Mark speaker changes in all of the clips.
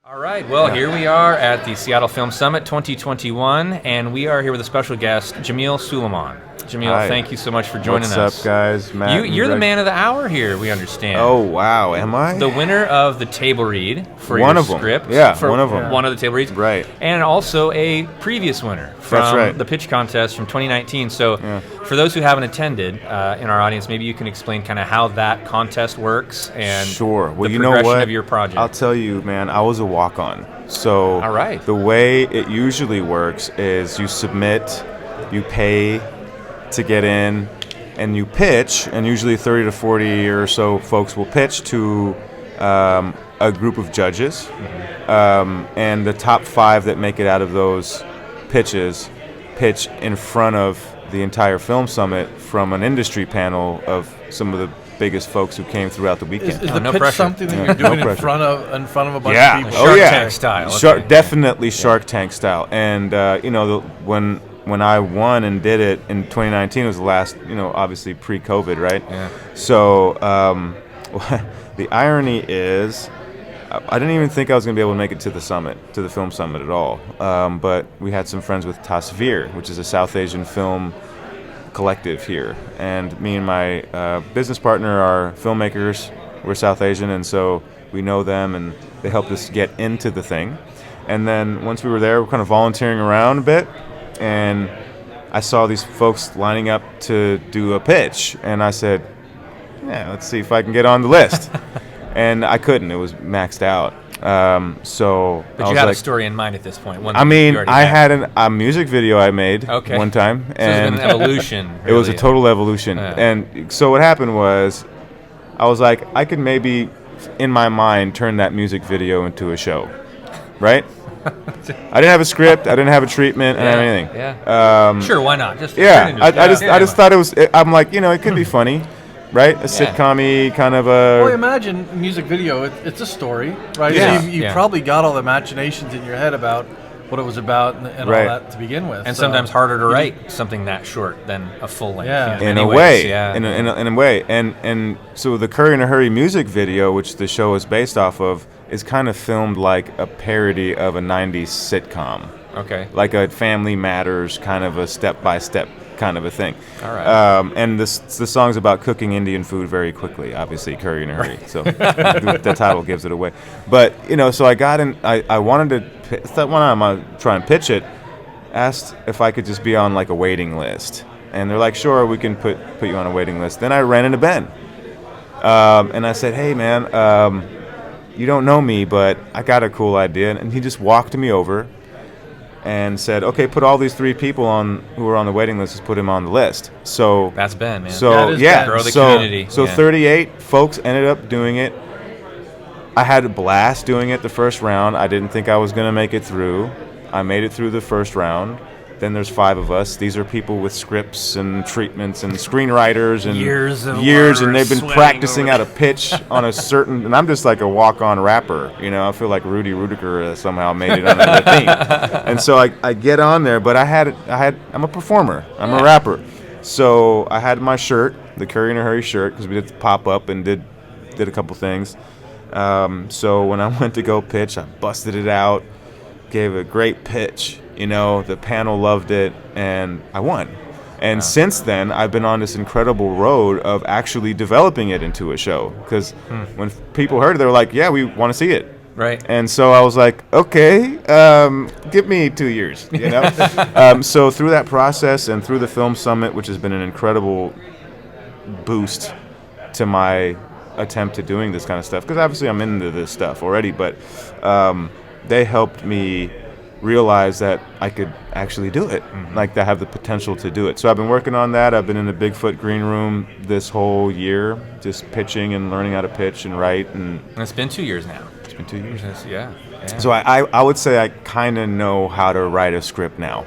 Speaker 1: All right, well, here we are at the Seattle Film Summit 2021, and we are here with a special guest, Jamil Suleman. Jamil,
Speaker 2: Hi.
Speaker 1: thank you so much for joining us.
Speaker 2: What's up, guys? Matt
Speaker 1: You're the man of the hour here, we understand.
Speaker 2: Oh, wow. Am I?
Speaker 1: The winner of the table read for
Speaker 2: One
Speaker 1: your
Speaker 2: of them.
Speaker 1: script.
Speaker 2: Yeah,
Speaker 1: for
Speaker 2: one of them.
Speaker 1: One of the table reads.
Speaker 2: Right.
Speaker 1: And also a previous winner from
Speaker 2: That's right.
Speaker 1: the pitch contest from 2019. So for those who haven't attended in our audience, maybe you can explain kind of how that contest works and
Speaker 2: Sure. Well,
Speaker 1: the
Speaker 2: you know
Speaker 1: progression
Speaker 2: what?
Speaker 1: of your project.
Speaker 2: I'll tell you, man, I was a walk-on. So
Speaker 1: All right.
Speaker 2: the way it usually works is you submit, you pay to get in, and you pitch, and usually 30 to 40 or so folks will pitch to a group of judges, and the top 5 that make it out of those pitches pitch in front of the entire film summit from an industry panel of some of the biggest folks who came throughout the weekend.
Speaker 3: Is the
Speaker 1: no
Speaker 3: pitch
Speaker 1: pressure.
Speaker 3: something that you're doing
Speaker 2: No
Speaker 3: in front of a bunch of people?
Speaker 1: Shark Tank style.
Speaker 2: Shark,
Speaker 1: Okay.
Speaker 2: definitely Shark Tank style. And when I won and did it in 2019, it was the last, obviously pre-COVID, right?
Speaker 1: Yeah.
Speaker 2: So the irony is, I didn't even think I was going to be able to make it to the summit, to the film summit at all. But we had some friends with Tasvir, which is a South Asian film collective here, and me and my business partner are filmmakers. We're South Asian, and so we know them, and they helped us get into the thing. And then once we were there, we're kind of volunteering around a bit, and I saw these folks lining up to do a pitch, and I said, yeah, let's see if I can get on the list. And I couldn't. It was maxed out.
Speaker 1: But
Speaker 2: I
Speaker 1: you
Speaker 2: was
Speaker 1: had
Speaker 2: like,
Speaker 1: a story in mind at this point. One
Speaker 2: I
Speaker 1: that
Speaker 2: mean,
Speaker 1: you already
Speaker 2: I had a music video I made one time,
Speaker 1: So
Speaker 2: and
Speaker 1: it's been an evolution.
Speaker 2: it was a
Speaker 1: really.
Speaker 2: total evolution.
Speaker 1: Yeah.
Speaker 2: And so what happened was, I was like, I could maybe, in my mind, turn that music video into a show, right? I didn't have a script, I didn't have a treatment, I didn't have anything.
Speaker 1: Yeah. Sure, why not? Just turn it
Speaker 2: Yeah,
Speaker 1: into a
Speaker 2: I just thought it was. I'm like, it could be funny, right? A sitcom-y kind of
Speaker 3: Well,
Speaker 2: a.
Speaker 3: imagine a music video. It's a story, right?
Speaker 2: Yeah.
Speaker 3: So you
Speaker 1: Yeah.
Speaker 3: probably got all the imaginations in your head about what it was about and
Speaker 2: Right.
Speaker 3: all that to begin with.
Speaker 1: And
Speaker 3: So
Speaker 1: sometimes harder to
Speaker 3: you
Speaker 1: write something that short than a full length.
Speaker 3: Yeah.
Speaker 2: In
Speaker 1: many
Speaker 2: a
Speaker 1: ways,
Speaker 2: way,
Speaker 1: yeah.
Speaker 2: in a way, and so the Curry in a Hurry music video, which the show is based off of, is kind of filmed like a parody of a '90s sitcom,
Speaker 1: Okay.
Speaker 2: like a Family Matters kind of a step-by-step kind of a thing.
Speaker 1: All right.
Speaker 2: And the song's about cooking Indian food very quickly. Obviously, Curry in a Hurry. So the title gives it away. But so I got in. I wanted to. Thought one time I try and pitch it. Asked if I could just be on like a waiting list, and they're like, "Sure, we can put you on a waiting list." Then I ran into Ben, and I said, "Hey, man, you don't know me, but I got a cool idea." And he just walked me over and said, "Okay, put all these 3 people on who are on the waiting list. Just put him on the list." So
Speaker 1: That's Ben, man.
Speaker 2: so
Speaker 3: That is
Speaker 2: yeah,
Speaker 3: Ben.
Speaker 1: Grow the
Speaker 2: so
Speaker 1: community,
Speaker 2: so
Speaker 1: yeah.
Speaker 2: 38 folks ended up doing it. I had a blast doing it the first round. I didn't think I was going to make it through. I made it through the first round. Then there's 5 of us. These are people with scripts and treatments and screenwriters and
Speaker 1: Years of
Speaker 2: and
Speaker 1: work,
Speaker 2: they've been
Speaker 1: sweating
Speaker 2: practicing
Speaker 1: over
Speaker 2: out a pitch on a certain. And I'm just like a walk-on rapper, I feel like Rudy Rudiger somehow made it on the thing. And so I get on there, but I'm a performer. I'm a rapper. So I had my shirt, the Curry in a Hurry shirt, because we did the pop-up and did a couple things. So when I went to go pitch, I busted it out, gave a great pitch. The panel loved it, and I won. And since then, I've been on this incredible road of actually developing it into a show. Because when people heard it, they were like, "Yeah, we want to see it."
Speaker 1: Right.
Speaker 2: And so I was like, "Okay, give me 2 years." So through that process and through the Film Summit, which has been an incredible boost to my attempt at doing this kind of stuff, because obviously I'm into this stuff already, but they helped me realize that I could actually do it, like I have the potential to do it. So I've been working on that. I've been in the Bigfoot green room this whole year, just pitching and learning how to pitch and write. And
Speaker 1: It's been 2 years now.
Speaker 2: it's been 2 years.
Speaker 1: Yeah.
Speaker 2: So I would say I kind of know how to write a script now,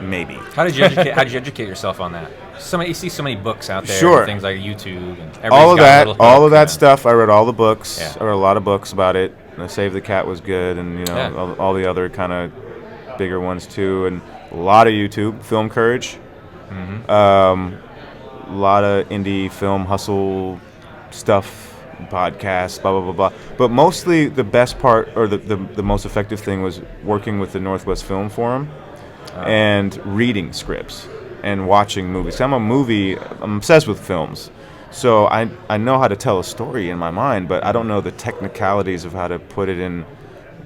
Speaker 2: maybe.
Speaker 1: How did you educate yourself on that? You see so many books out there,
Speaker 2: Sure.
Speaker 1: and things like YouTube, and everybody's
Speaker 2: All of
Speaker 1: got a
Speaker 2: that,
Speaker 1: little
Speaker 2: all
Speaker 1: hook
Speaker 2: of that
Speaker 1: and-
Speaker 2: stuff. I read all the books.
Speaker 1: Yeah.
Speaker 2: I read a lot of books about it. Save the Cat was good, and
Speaker 1: Yeah.
Speaker 2: all the other kind of bigger ones too, and a lot of YouTube, Film Courage, a lot of indie film hustle stuff podcasts, blah, blah, blah, blah. But mostly the best part, or the most effective thing, was working with the Northwest Film Forum and reading scripts and watching movies. I'm obsessed with films. So I know how to tell a story in my mind, but I don't know the technicalities of how to put it in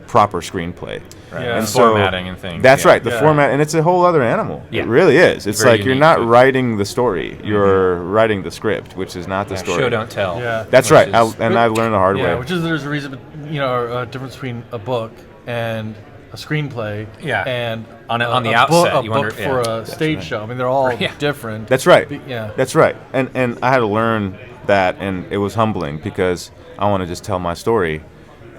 Speaker 2: proper screenplay.
Speaker 1: Right.
Speaker 3: Yeah.
Speaker 1: And
Speaker 2: so
Speaker 1: formatting and things.
Speaker 2: That's right, the
Speaker 3: Yeah.
Speaker 2: format, and it's a whole other animal.
Speaker 1: Yeah.
Speaker 2: It really is. It's
Speaker 1: Very
Speaker 2: like you're
Speaker 1: unique
Speaker 2: not
Speaker 1: to it.
Speaker 2: writing the story, you're writing the script, which is not the story.
Speaker 1: Show don't tell.
Speaker 3: Yeah.
Speaker 2: That's
Speaker 1: which
Speaker 2: right,
Speaker 1: is-
Speaker 2: I learned the hard
Speaker 3: Yeah,
Speaker 2: way.
Speaker 3: which is there's a reason, a difference between a book and a screenplay.
Speaker 1: Yeah.
Speaker 3: And
Speaker 1: On the
Speaker 3: a
Speaker 1: outset,
Speaker 3: book,
Speaker 1: you
Speaker 3: book
Speaker 1: wonder-
Speaker 3: for
Speaker 1: yeah.
Speaker 3: a stage show. I mean, they're all
Speaker 1: Yeah.
Speaker 3: different.
Speaker 2: That's right.
Speaker 3: Yeah.
Speaker 2: That's right. And I had to learn that, and it was humbling because I want to just tell my story.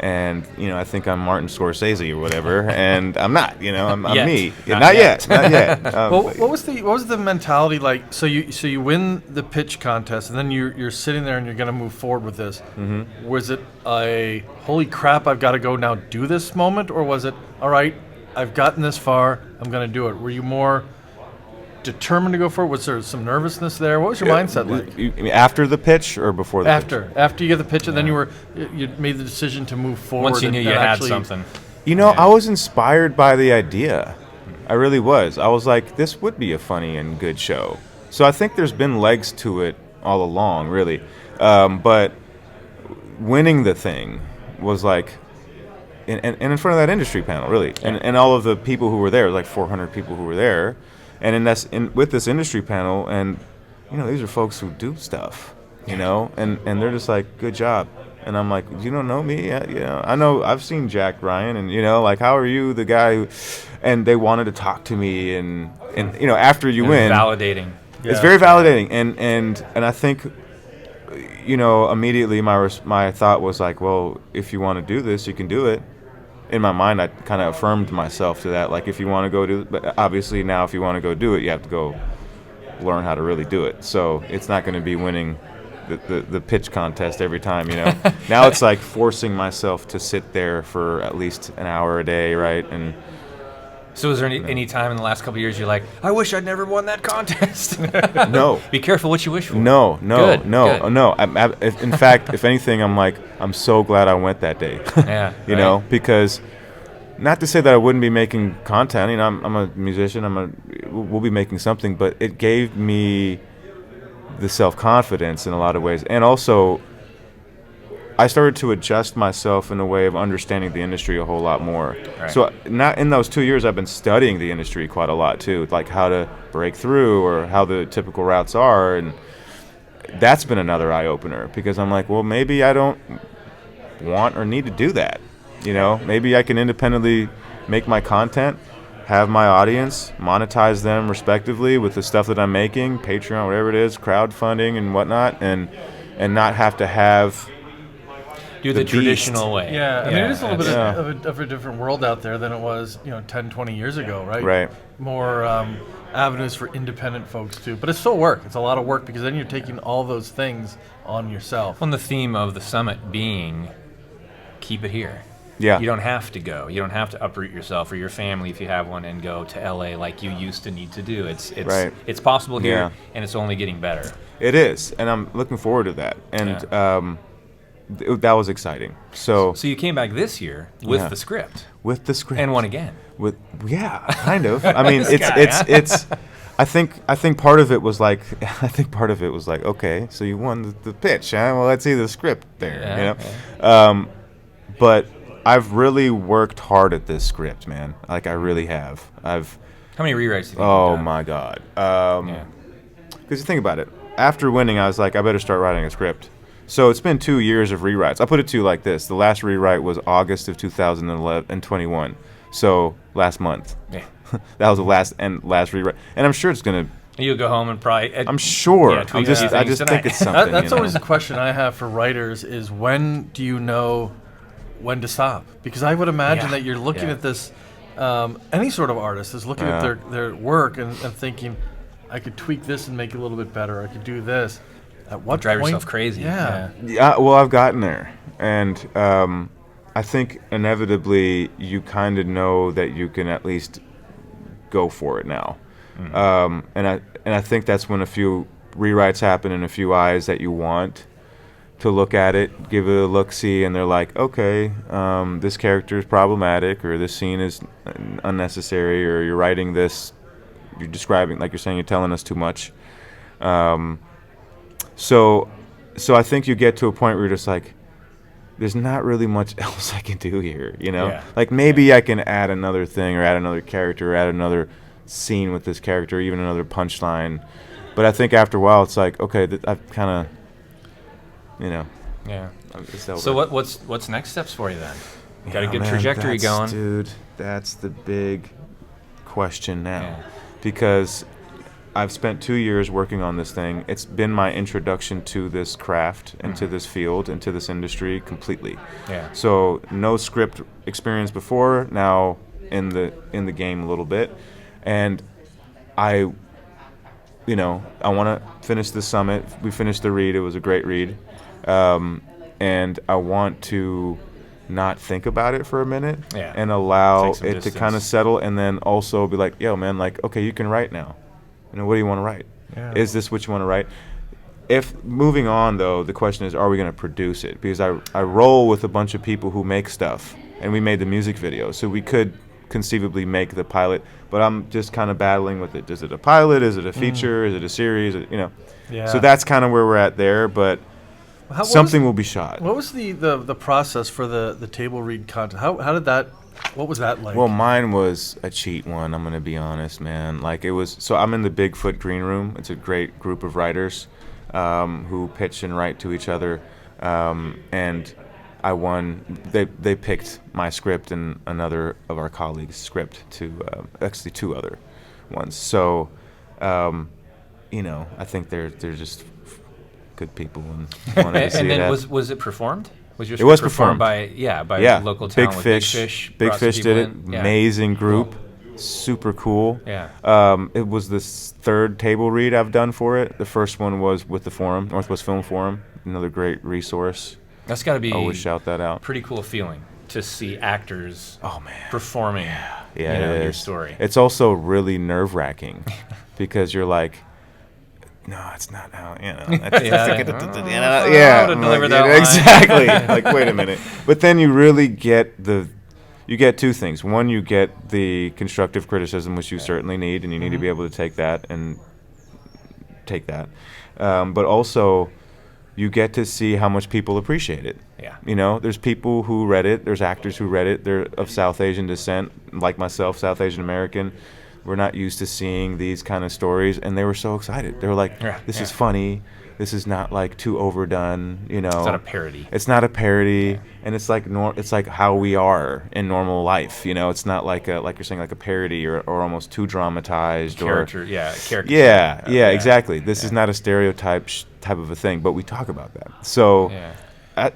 Speaker 2: And, I think I'm Martin Scorsese or whatever, and I'm not, I'm
Speaker 1: Yet.
Speaker 2: me.
Speaker 1: Not
Speaker 2: Not
Speaker 1: yet.
Speaker 2: yet. Not yet.
Speaker 3: Well, what was the mentality like? So you win the pitch contest, and then you're sitting there and you're going to move forward with this. Mm-hmm. Was it a holy crap, I've got to go now do this moment, or was it all right, I've gotten this far, I'm going to do it? Were you more determined to go for it? Was there some nervousness there? What was your mindset like?
Speaker 2: You mean after the pitch or before the pitch?
Speaker 3: After you get the pitch, and then you made the decision to move forward.
Speaker 1: Once you knew
Speaker 3: and
Speaker 1: you had
Speaker 3: actually-
Speaker 1: something.
Speaker 2: I was inspired by the idea. I really was. I was like, this would be a funny and good show. So I think there's been legs to it all along, really. But winning the thing was like, and in front of that industry panel, really, and all of the people who were there, like 400 people who were there, and with this industry panel, and these are folks who do stuff, and they're just like, good job. And I'm like, you don't know me? Yeah, I know. I've seen Jack Ryan, and like, how are you, the guy who? And they wanted to talk to me, and after you win,
Speaker 1: Validating.
Speaker 2: it's very validating, and I think, immediately my thought was like, well, if you want to do this, you can do it. In my mind, I kind of affirmed myself to that, like, if you want to go do it, but obviously now if you want to go do it, you have to go learn how to really do it. So it's not going to be winning the pitch contest every time, Now it's like forcing myself to sit there for at least an hour a day, right? And
Speaker 1: So was there any time in the last couple of years you're like, I wish I'd never won that contest?
Speaker 2: no.
Speaker 1: Be careful what you wish for.
Speaker 2: No.
Speaker 1: Good.
Speaker 2: In fact, if anything, I'm like, I'm so glad I went that day.
Speaker 1: Yeah. right.
Speaker 2: Because not to say that I wouldn't be making content. I'm a musician. We'll be making something, but it gave me the self-confidence in a lot of ways, and also I started to adjust myself in a way of understanding the industry a whole lot more.
Speaker 1: Right.
Speaker 2: So not in those 2 years, I've been studying the industry quite a lot too, like how to break through or how the typical routes are, and that's been another eye-opener because I'm like, well, maybe I don't want or need to do that. Maybe I can independently make my content, have my audience, monetize them respectively with the stuff that I'm making, Patreon, whatever it is, crowdfunding and whatnot, and not have to have
Speaker 1: Do the
Speaker 2: beast.
Speaker 1: traditional way.
Speaker 3: Yeah, I mean, it is a little bit
Speaker 2: Yeah.
Speaker 3: of a different world out there than it was, 10, 20 years ago, right?
Speaker 2: Right.
Speaker 3: More avenues for independent folks, too. But it's still work. It's a lot of work because then you're taking all those things on yourself.
Speaker 1: On the theme of the summit being, keep it here.
Speaker 2: Yeah.
Speaker 1: You don't have to go. You don't have to uproot yourself or your family if you have one and go to LA like you used to need to do. It's
Speaker 2: Right.
Speaker 1: It's possible here,
Speaker 2: Yeah.
Speaker 1: and it's only getting better.
Speaker 2: It is, and I'm looking forward to that. And that was exciting. So
Speaker 1: So you came back this year with
Speaker 2: Yeah.
Speaker 1: the script
Speaker 2: with the script
Speaker 1: and won again.
Speaker 2: kind of. I mean, it's. I think part of it was like, okay, so you won the pitch, huh? Well, let's see the script there,
Speaker 1: Yeah,
Speaker 2: But I've really worked hard at this script, man. Like, I really have.
Speaker 1: How many rewrites do you think
Speaker 2: Oh
Speaker 1: you've done?
Speaker 2: my God.
Speaker 1: Yeah.
Speaker 2: Because you think about it. After winning, I was like, I better start writing a script. So it's been 2 years of rewrites. I put it to you like this. The last rewrite was August of 2021. So last month.
Speaker 1: Yeah.
Speaker 2: That was the last rewrite. And I'm sure it's going to...
Speaker 1: You'll go home and probably.
Speaker 2: I'm sure.
Speaker 1: Yeah, tweak a few
Speaker 2: I
Speaker 1: things
Speaker 2: just
Speaker 1: tonight.
Speaker 2: think it's something.
Speaker 3: That's always the question I have for writers is when do you know when to stop? Because I would imagine
Speaker 1: Yeah.
Speaker 3: that you're looking
Speaker 1: Yeah.
Speaker 3: at this, any sort of artist is looking at their work and thinking, I could tweak this and make it a little bit better. I could do this. At what
Speaker 1: Drive
Speaker 3: point?
Speaker 1: yourself crazy.
Speaker 3: Yeah.
Speaker 2: Yeah, well, I've gotten there. And I think inevitably you kind of know that you can at least go for it now. And I think that's when a few rewrites happen and a few eyes that you want. to look at it, give it a look-see, and they're like, okay, this character is problematic, or this scene is unnecessary, or you're writing this, you're describing, like you're saying, you're telling us too much. So I think you get to a point where you're just like, there's not really much else I can do here, you know?
Speaker 1: Yeah.
Speaker 2: Like maybe I can add another thing, or add another character, or add another scene with this character, even another punchline. But I think after a while, it's like, okay, I've kind of, you know.
Speaker 1: Yeah.
Speaker 2: It's over.
Speaker 1: So what's next steps for you then? Got a
Speaker 2: Yeah,
Speaker 1: good
Speaker 2: man,
Speaker 1: trajectory going.
Speaker 2: Dude, that's the big question now.
Speaker 1: Yeah.
Speaker 2: Because I've spent 2 years working on this thing. It's been my introduction to this craft and to this field and to this industry completely.
Speaker 1: Yeah.
Speaker 2: So no script experience before, now in the game a little bit. And I want to finish the summit. We finished the read. It was a great read. And I want to not think about it for a minute and allow it to kind of settle, and then also be like, yo, man, like, okay, you can write now. You know, what do you want to write?
Speaker 3: Yeah.
Speaker 2: Is this what you want to write? If moving on, though, the question is, are we going to produce it? Because I roll with a bunch of people who make stuff, and we made the music video, so we could conceivably make the pilot, but I'm just kind of battling with it. Is it a pilot? Is it a feature? Is it a series? You know.
Speaker 3: Yeah.
Speaker 2: So that's kind of where we're at there, but something will be shot.
Speaker 3: What was the process for the table read content? How did that? What was that like?
Speaker 2: Well, mine was a cheat one. I'm gonna be honest, man. Like it was. So I'm in the Bigfoot Green Room. It's a great group of writers who pitch and write to each other, and I won. They picked my script and another of our colleagues' script to actually two other ones. So, I think they're just good people and wanted to see
Speaker 1: and then
Speaker 2: it.
Speaker 1: was it performed? Was your
Speaker 2: It was
Speaker 1: script
Speaker 2: performed
Speaker 1: by local
Speaker 2: Big
Speaker 1: talent?
Speaker 2: Fish. Big
Speaker 1: brought some
Speaker 2: Fish
Speaker 1: people
Speaker 2: did it.
Speaker 1: in? Yeah.
Speaker 2: Amazing group. Super cool.
Speaker 1: Yeah.
Speaker 2: It was the third table read I've done for it. The first one was with the Forum, Northwest Film Forum, another great resource.
Speaker 1: That's got to be
Speaker 2: Always shout that out.
Speaker 1: Pretty cool feeling to see actors performing
Speaker 2: Yeah,
Speaker 1: your story.
Speaker 2: It's also really nerve-wracking because you're like, no, it's not how,
Speaker 1: deliver that line.
Speaker 2: Exactly. Like, wait a minute. But then you really get you get two things. One, you get the constructive criticism, which you certainly need, and you need to be able to take that. But also, you get to see how much people appreciate it.
Speaker 1: Yeah.
Speaker 2: You know, there's people who read it. There's actors who read it. They're of South Asian descent, like myself, South Asian American. We're not used to seeing these kind of stories, and they were so excited. They were like, this is funny. This is not like too overdone, you know.
Speaker 1: It's not a parody.
Speaker 2: It's not a parody, and it's like it's like how we are in normal life, you know. It's not like you're saying, like a parody or almost too dramatized
Speaker 1: character.
Speaker 2: Yeah, exactly. This is not a stereotype type of a thing, but we talk about that. So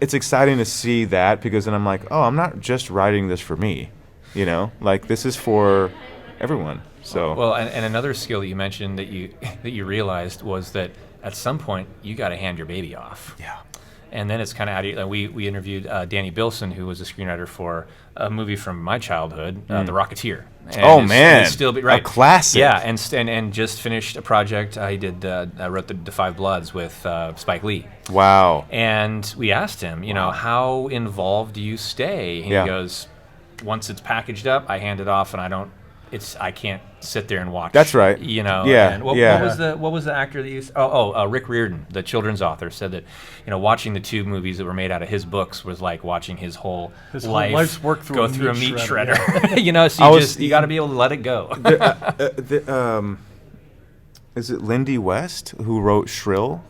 Speaker 2: it's exciting to see that, because then I'm like, oh, I'm not just writing this for me, you know. Like, this is for everyone. So
Speaker 1: well, and another skill that you mentioned that you realized was that at some point you got to hand your baby off.
Speaker 2: Yeah.
Speaker 1: And then it's kind of out of we interviewed Danny Bilson, who was a screenwriter for a movie from my childhood, The Rocketeer. And still a
Speaker 2: classic.
Speaker 1: Yeah, and just finished a project. I wrote the Five Bloods with Spike Lee.
Speaker 2: Wow.
Speaker 1: And we asked him, how involved do you stay? And he goes, once it's packaged up, I hand it off, and I can't sit there and watch.
Speaker 2: That's right.
Speaker 1: Yeah. And what was the actor that you? Rick Riordan, the children's author, said that watching the two movies that were made out of his books was like watching his whole
Speaker 3: life's work
Speaker 1: go through a meat shredder. So you got to be able to let it go.
Speaker 2: Is it Lindy West who wrote Shrill?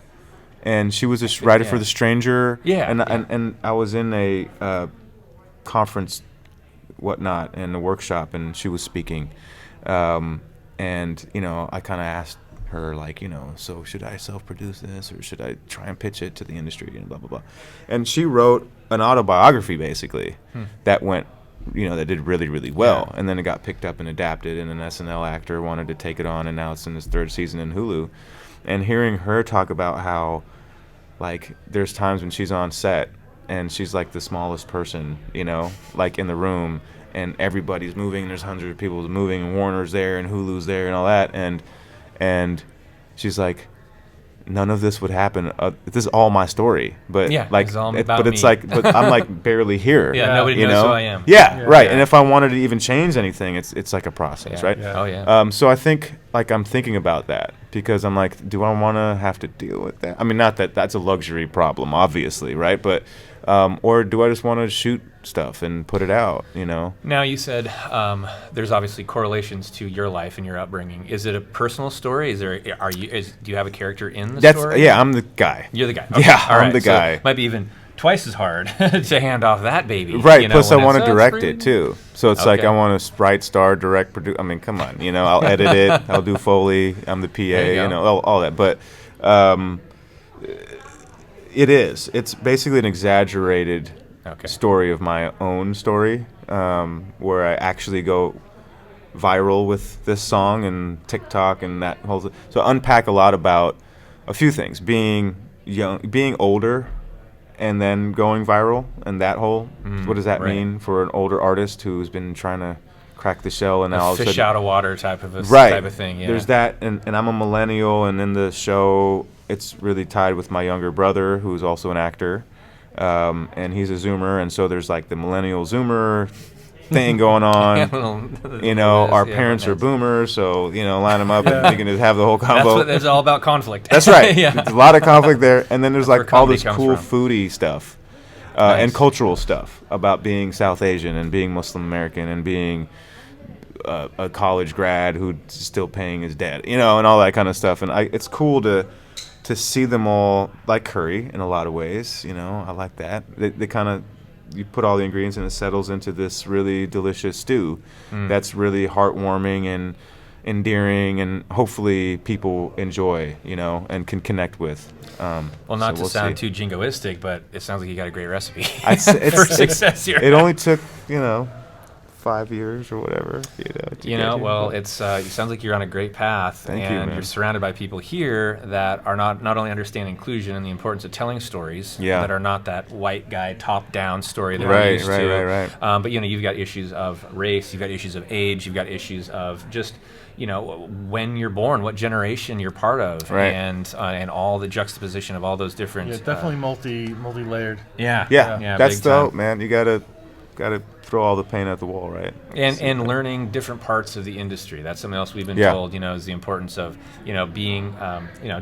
Speaker 2: And she was a writer for The Stranger.
Speaker 1: Yeah.
Speaker 2: And I was in a conference, whatnot, in a workshop, and she was speaking, and I kind of asked her, like, so should I self-produce this, or should I try and pitch it to the industry, and blah blah blah. And she wrote an autobiography basically that went, that did really really well, and then it got picked up and adapted, and an SNL actor wanted to take it on, and now it's in its third season in Hulu. And hearing her talk about how, like, there's times when she's on set and she's like the smallest person, like in the room, and everybody's moving, and there's hundreds of people moving, and Warner's there, and Hulu's there, and all that, and she's like, none of this would happen. This is all my story, but like,
Speaker 1: it's all about
Speaker 2: but it's
Speaker 1: me.
Speaker 2: like, but I'm like barely here.
Speaker 1: Nobody knows who I am.
Speaker 2: Yeah, right. And if I wanted to even change anything, it's like a process, right?
Speaker 1: Oh yeah.
Speaker 2: So I think like I'm thinking about that because I'm like, do I want to have to deal with that? I mean, not that that's a luxury problem, obviously, right? But or do I just want to shoot stuff and put it out?
Speaker 1: Now you said there's obviously correlations to your life and your upbringing. Is it a personal story? Do you have a character in the story?
Speaker 2: Yeah, I'm the guy.
Speaker 1: You're the guy. Okay.
Speaker 2: Yeah,
Speaker 1: All
Speaker 2: I'm
Speaker 1: right.
Speaker 2: the guy.
Speaker 1: So it might be even twice as hard to hand off that baby.
Speaker 2: Right. Plus, I want to direct it too. So it's like
Speaker 1: Okay.
Speaker 2: I want to write, star, direct, produce. I mean, come on. I'll edit it. I'll do Foley. I'm the PA. All that. But it is. It's basically an exaggerated story of my own story, where I actually go viral with this song and TikTok and that whole. So unpack a lot about a few things: being young, being older, and then going viral, and that whole. What does that mean for an older artist who's been trying to crack the shell and now all of a
Speaker 1: fish
Speaker 2: sudden,
Speaker 1: out of water type of thing? Yeah.
Speaker 2: There's that, and I'm a millennial, and in the show, it's really tied with my younger brother, who's also an actor, and he's a Zoomer, and so there's like the millennial Zoomer thing going on. Our parents are boomers, so line them up and we can just have the whole combo.
Speaker 1: It's all about conflict.
Speaker 2: That's right.
Speaker 1: Yeah.
Speaker 2: There's a lot of conflict there, and then there's like all this cool
Speaker 1: from.
Speaker 2: foodie stuff, and cultural stuff about being South Asian and being Muslim American and being a college grad who's still paying his debt, and all that kind of stuff. And it's cool to see them all like curry in a lot of ways. I like that. They kind of, you put all the ingredients and it settles into this really delicious stew that's really heartwarming and endearing, and hopefully people enjoy, and can connect with.
Speaker 1: Well, not to sound too jingoistic, but it sounds like you got a great recipe
Speaker 2: for
Speaker 1: success here.
Speaker 2: It only took 5 years or whatever.
Speaker 1: Well, it sounds like you're on a great path.
Speaker 2: Thank you, man.
Speaker 1: You're surrounded by people here that are not only understand inclusion and the importance of telling stories that are not that white guy top-down story that we're used to.
Speaker 2: Right.
Speaker 1: But you've got issues of race, you've got issues of age, you've got issues of just when you're born, what generation you're part of, and all the juxtaposition of all those different.
Speaker 3: Yeah, definitely multi-layered.
Speaker 1: Yeah.
Speaker 2: That's dope, man. You gotta throw all the paint at the wall, right?
Speaker 1: And learning different parts of the industry. That's something else we've been told, is the importance of, being,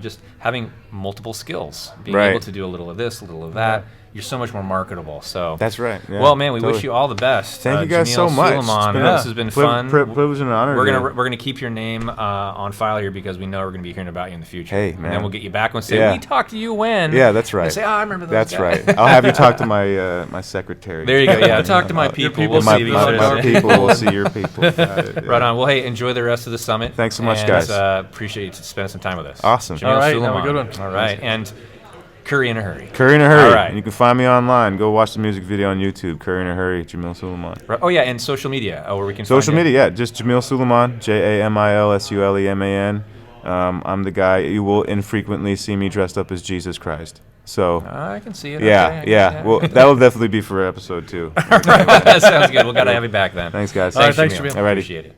Speaker 1: just having multiple skills, being able to do a little of this, a little of that. You're so much more marketable. So
Speaker 2: that's right. Yeah,
Speaker 1: well, man, we wish you all the best.
Speaker 2: Thank you guys
Speaker 1: Jamil
Speaker 2: so much.
Speaker 1: Suleman, this has been fun.
Speaker 2: Privilege and an honor.
Speaker 1: We're gonna keep your name on file here because we know we're gonna be hearing about you in the future.
Speaker 2: Hey, man.
Speaker 1: And then we'll get you back and say we talked to you when.
Speaker 2: Yeah, that's right.
Speaker 1: And say, I remember those
Speaker 2: That's
Speaker 1: guys.
Speaker 2: right. I'll have you talk to my my secretary.
Speaker 1: There you go. Yeah, talk to my people. We'll
Speaker 2: my
Speaker 1: see these
Speaker 2: my people will see your people.
Speaker 1: Right on. Well, hey, enjoy the rest of the summit.
Speaker 2: Thanks so much,
Speaker 1: and,
Speaker 2: guys.
Speaker 1: appreciate you spending some time with us.
Speaker 2: Awesome.
Speaker 1: Jamil
Speaker 3: All right,
Speaker 1: Suleman.
Speaker 3: have a good one.
Speaker 1: All right, and Curry in a Hurry.
Speaker 2: Curry in a Hurry.
Speaker 1: All right.
Speaker 2: And you can find me online. Go watch the music video on YouTube. Curry in a Hurry, Jamil Suleman.
Speaker 1: Right. Oh yeah, and social media. Where we can
Speaker 2: social
Speaker 1: find
Speaker 2: media. Yeah, just Jamil Suleman, JamilSuleman. I'm the guy. You will infrequently see me dressed up as Jesus Christ. So
Speaker 1: I can see it.
Speaker 2: Yeah,
Speaker 1: okay,
Speaker 2: yeah. Well, that will definitely be for episode 2.
Speaker 1: That sounds good. We'll gotta have you back then.
Speaker 2: Thanks, guys.
Speaker 3: All right, thanks,
Speaker 1: Jamil.
Speaker 3: Jamil.
Speaker 2: Alrighty.
Speaker 1: Appreciate it.